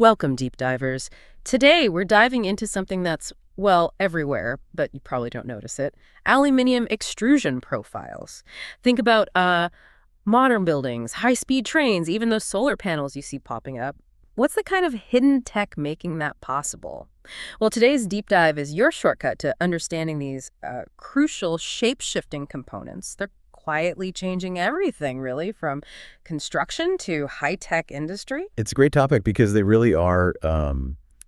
Welcome, deep divers. Today, we're diving into something that's, well, everywhere, but you probably don't notice it. Aluminium extrusion profiles. Think about modern buildings, high-speed trains, even those solar panels you see popping up. What's the kind of hidden tech making that possible? Well, today's deep dive is your shortcut to understanding these crucial shape-shifting components. They're quietly changing everything, really, from construction to high-tech industry. It's a great topic because they really are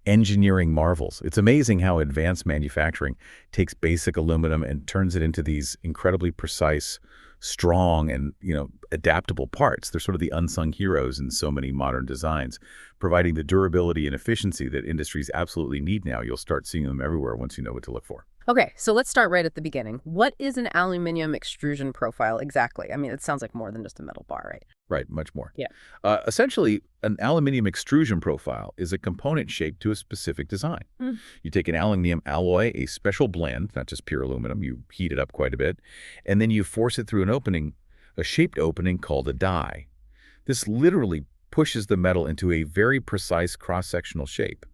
engineering marvels. It's amazing how advanced manufacturing takes basic aluminum and turns it into these incredibly precise, strong, and adaptable parts. They're sort of the unsung heroes in so many modern designs, providing the durability and efficiency that industries absolutely need now. You'll start seeing them everywhere once you know what to look for. Okay, so let's start right at the beginning. What is an aluminum extrusion profile exactly? I mean, it sounds like more than just a metal bar, right? Right, much more. Yeah. Essentially, an aluminum extrusion profile is a component shaped to a specific design. Mm. You take an aluminum alloy, a special blend, not just pure aluminum, you heat it up quite a bit, and then you force it through an opening, a shaped opening called a die. This literally pushes the metal into a very precise cross-sectional shape.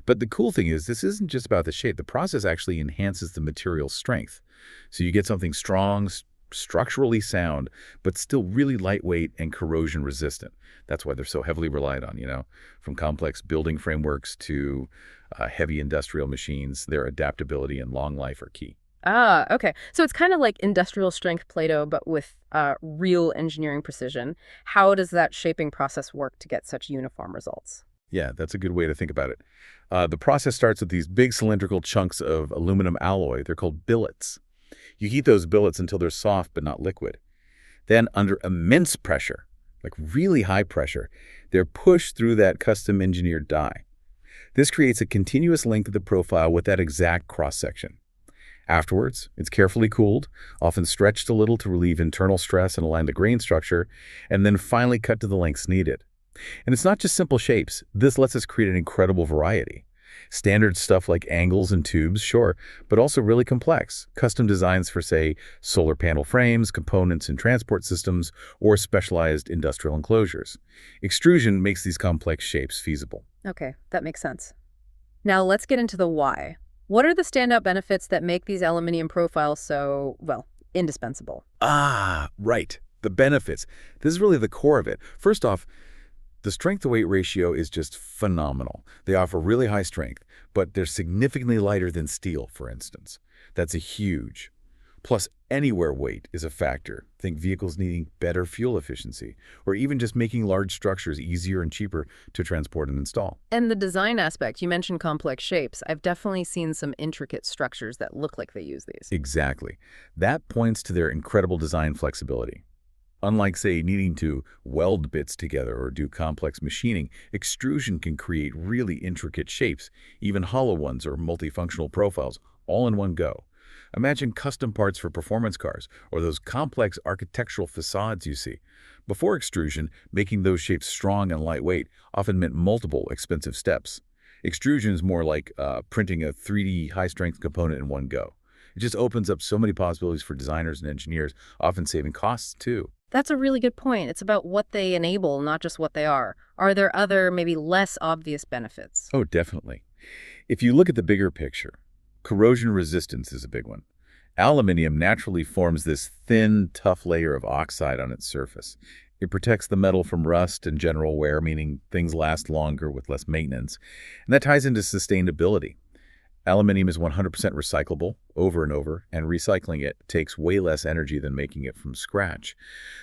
But the cool thing is, this isn't just about the shape. The process actually enhances the material's strength. So you get something strong, structurally sound, but still really lightweight and corrosion resistant. That's why they're so heavily relied on, from complex building frameworks to heavy industrial machines. Their adaptability and long life are key. Ah, okay. So it's kind of like industrial strength Play-Doh, but with real engineering precision. How does that shaping process work to get such uniform results? Yeah, that's a good way to think about it. The process starts with these big cylindrical chunks of aluminum alloy. They're called billets. You heat those billets until they're soft but not liquid. Then, under immense pressure, like really high pressure, they're pushed through that custom-engineered die. This creates a continuous length of the profile with that exact cross-section. Afterwards, it's carefully cooled, often stretched a little to relieve internal stress and align the grain structure, and then finally cut to the lengths needed. And it's not just simple shapes. This lets us create an incredible variety. Standard stuff like angles and tubes, sure, but also really complex. Custom designs for, say, solar panel frames, components and transport systems, or specialized industrial enclosures. Extrusion makes these complex shapes feasible. Okay, that makes sense. Now let's get into the why. What are the standout benefits that make these aluminum profiles so, well, indispensable? Ah, right. The benefits. This is really the core of it. First off, the strength-to-weight ratio is just phenomenal. They offer really high strength, but they're significantly lighter than steel, for instance. That's a huge. Plus, anywhere weight is a factor. Think vehicles needing better fuel efficiency, or even just making large structures easier and cheaper to transport and install. And the design aspect, you mentioned complex shapes. I've definitely seen some intricate structures that look like they use these. Exactly. That points to their incredible design flexibility. Unlike, say, needing to weld bits together or do complex machining, extrusion can create really intricate shapes, even hollow ones or multifunctional profiles, all in one go. Imagine custom parts for performance cars or those complex architectural facades you see. Before extrusion, making those shapes strong and lightweight often meant multiple expensive steps. Extrusion is more like printing a 3D high-strength component in one go. It just opens up so many possibilities for designers and engineers, often saving costs too. That's a really good point. It's about what they enable, not just what they are. Are there other, maybe less obvious benefits? Oh, definitely. If you look at the bigger picture, corrosion resistance is a big one. Aluminium naturally forms this thin, tough layer of oxide on its surface. It protects the metal from rust and general wear, meaning things last longer with less maintenance. And that ties into sustainability. Aluminium is 100% recyclable over and over, and recycling it takes way less energy than making it from scratch.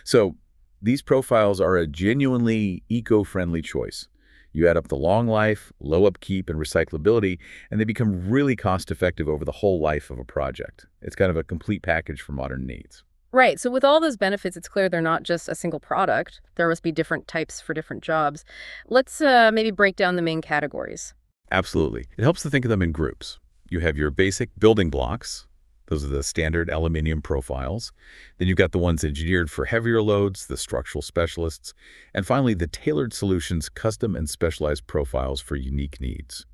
So these profiles are a genuinely eco-friendly choice. You add up the long life, low upkeep, and recyclability, and they become really cost-effective over the whole life of a project. It's kind of a complete package for modern needs. Right. So with all those benefits, it's clear they're not just a single product. There must be different types for different jobs. Let's maybe break down the main categories. Absolutely. It helps to think of them in groups. You have your basic building blocks. Those are the standard aluminum profiles. Then you've got the ones engineered for heavier loads, the structural specialists. And finally, the tailored solutions, custom and specialized profiles for unique needs.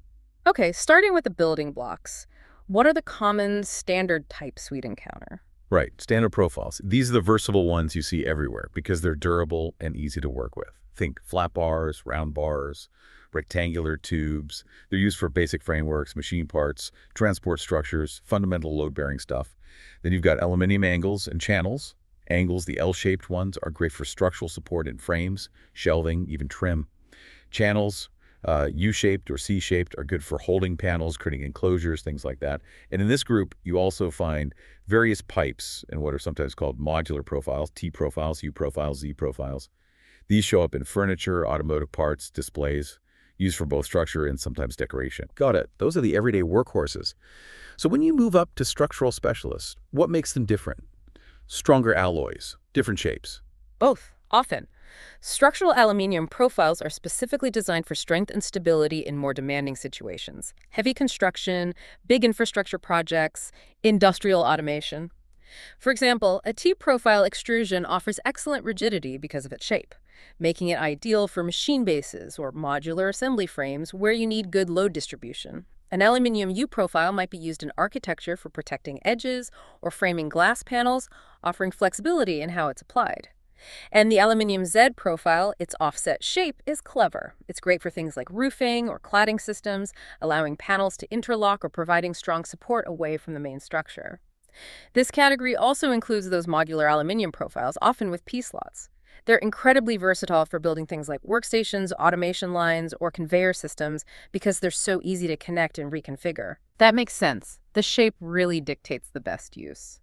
Okay, starting with the building blocks. What are the common standard types we'd encounter? Right, standard profiles. These are the versatile ones you see everywhere because they're durable and easy to work with. Think flat bars, round bars, rectangular tubes. They're used for basic frameworks, machine parts, transport structures, fundamental load-bearing stuff. Then you've got aluminum angles and channels. Angles, the L-shaped ones, are great for structural support in frames, shelving, even trim. Channels, U-shaped or C-shaped, are good for holding panels, creating enclosures, things like that. And in this group, you also find various pipes and what are sometimes called modular profiles, T-profiles, U-profiles, Z-profiles. These show up in furniture, automotive parts, displays, used for both structure and sometimes decoration. Got it. Those are the everyday workhorses. So when you move up to structural specialists, what makes them different? Stronger alloys, different shapes. Both, often. Structural aluminum profiles are specifically designed for strength and stability in more demanding situations. Heavy construction, big infrastructure projects, industrial automation. For example, a T-profile extrusion offers excellent rigidity because of its shape, making it ideal for machine bases or modular assembly frames where you need good load distribution. An aluminum U-profile might be used in architecture for protecting edges or framing glass panels, offering flexibility in how it's applied. And the aluminum Z profile, its offset shape, is clever. It's great for things like roofing or cladding systems, allowing panels to interlock or providing strong support away from the main structure. This category also includes those modular aluminum profiles, often with P-slots. They're incredibly versatile for building things like workstations, automation lines, or conveyor systems because they're so easy to connect and reconfigure. That makes sense. The shape really dictates the best use.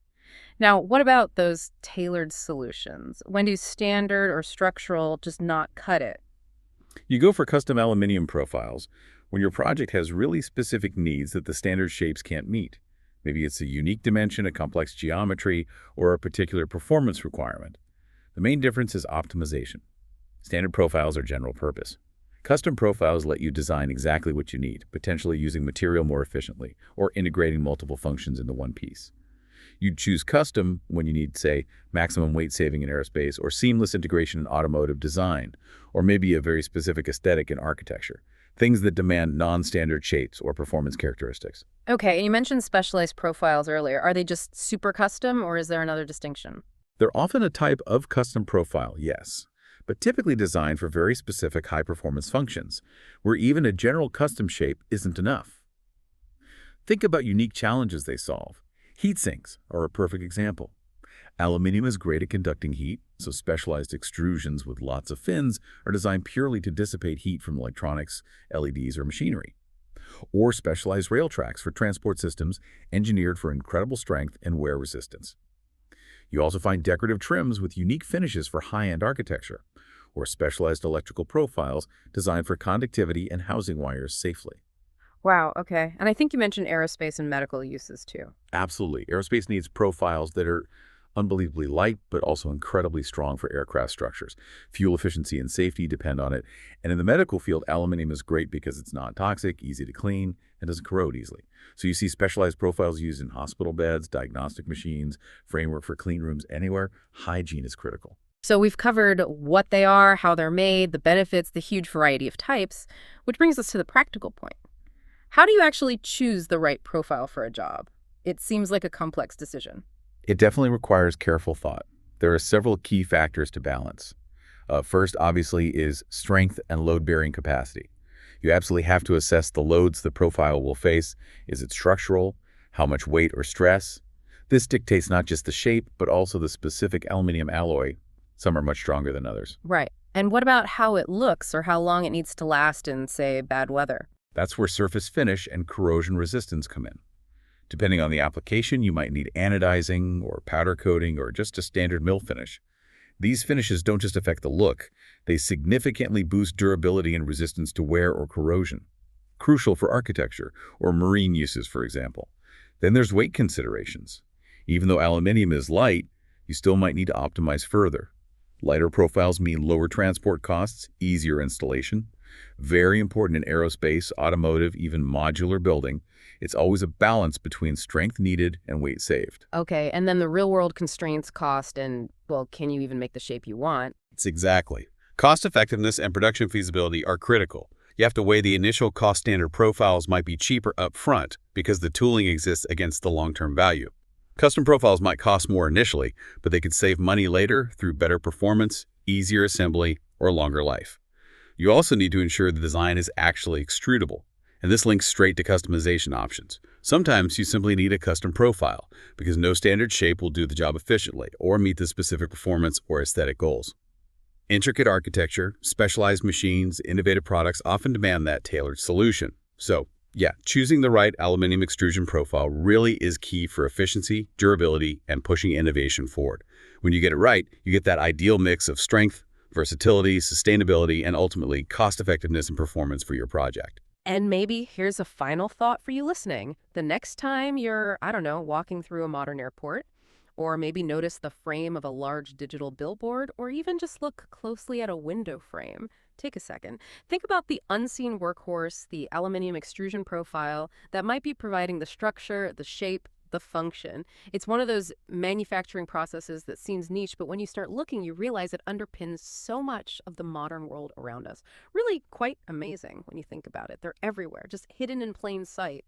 Now, what about those tailored solutions? When do standard or structural just not cut it? You go for custom aluminum profiles when your project has really specific needs that the standard shapes can't meet. Maybe it's a unique dimension, a complex geometry, or a particular performance requirement. The main difference is optimization. Standard profiles are general purpose. Custom profiles let you design exactly what you need, potentially using material more efficiently or integrating multiple functions into one piece. You'd choose custom when you need, say, maximum weight saving in aerospace or seamless integration in automotive design, or maybe a very specific aesthetic in architecture, things that demand non-standard shapes or performance characteristics. Okay, and you mentioned specialized profiles earlier. Are they just super custom, or is there another distinction? They're often a type of custom profile, yes, but typically designed for very specific high-performance functions, where even a general custom shape isn't enough. Think about unique challenges they solve. Heat sinks are a perfect example. Aluminum is great at conducting heat, so specialized extrusions with lots of fins are designed purely to dissipate heat from electronics, LEDs, or machinery. Or specialized rail tracks for transport systems engineered for incredible strength and wear resistance. You also find decorative trims with unique finishes for high-end architecture, or specialized electrical profiles designed for conductivity and housing wires safely. Wow, okay. And I think you mentioned aerospace and medical uses too. Absolutely. Aerospace needs profiles that are unbelievably light, but also incredibly strong for aircraft structures. Fuel efficiency and safety depend on it. And in the medical field, aluminum is great because it's non-toxic, easy to clean, and doesn't corrode easily. So you see specialized profiles used in hospital beds, diagnostic machines, framework for clean rooms, anywhere. Hygiene is critical. So we've covered what they are, how they're made, the benefits, the huge variety of types, which brings us to the practical point. How do you actually choose the right profile for a job? It seems like a complex decision. It definitely requires careful thought. There are several key factors to balance. First, obviously, is strength and load-bearing capacity. You absolutely have to assess the loads the profile will face. Is it structural? How much weight or stress? This dictates not just the shape, but also the specific aluminum alloy. Some are much stronger than others. Right. And what about how it looks or how long it needs to last in, say, bad weather? That's where surface finish and corrosion resistance come in. Depending on the application, you might need anodizing or powder coating or just a standard mill finish. These finishes don't just affect the look, they significantly boost durability and resistance to wear or corrosion. Crucial for architecture or marine uses, for example. Then there's weight considerations. Even though aluminum is light, you still might need to optimize further. Lighter profiles mean lower transport costs, easier installation. Very important in aerospace, automotive, even modular building. It's always a balance between strength needed and weight saved. Okay, and then the real-world constraints, cost, and, well, can you even make the shape you want? It's exactly. Cost effectiveness and production feasibility are critical. You have to weigh the initial cost. Standard profiles might be cheaper up front because the tooling exists against the long-term value. Custom profiles might cost more initially, but they could save money later through better performance, easier assembly, or longer life. You also need to ensure the design is actually extrudable, and this links straight to customization options. Sometimes you simply need a custom profile, because no standard shape will do the job efficiently or meet the specific performance or aesthetic goals. Intricate architecture, specialized machines, innovative products often demand that tailored solution. So, yeah, choosing the right aluminum extrusion profile really is key for efficiency, durability, and pushing innovation forward. When you get it right, you get that ideal mix of strength, versatility, sustainability, and ultimately cost-effectiveness and performance for your project. And maybe here's a final thought for you listening. The next time you're, I don't know, walking through a modern airport, or maybe notice the frame of a large digital billboard, or even just look closely at a window frame, take a second. Think about the unseen workhorse, the aluminum extrusion profile that might be providing the structure, the shape, the function. It's one of those manufacturing processes that seems niche, but when you start looking, you realize it underpins so much of the modern world around us. Really quite amazing when you think about it. They're everywhere, just hidden in plain sight.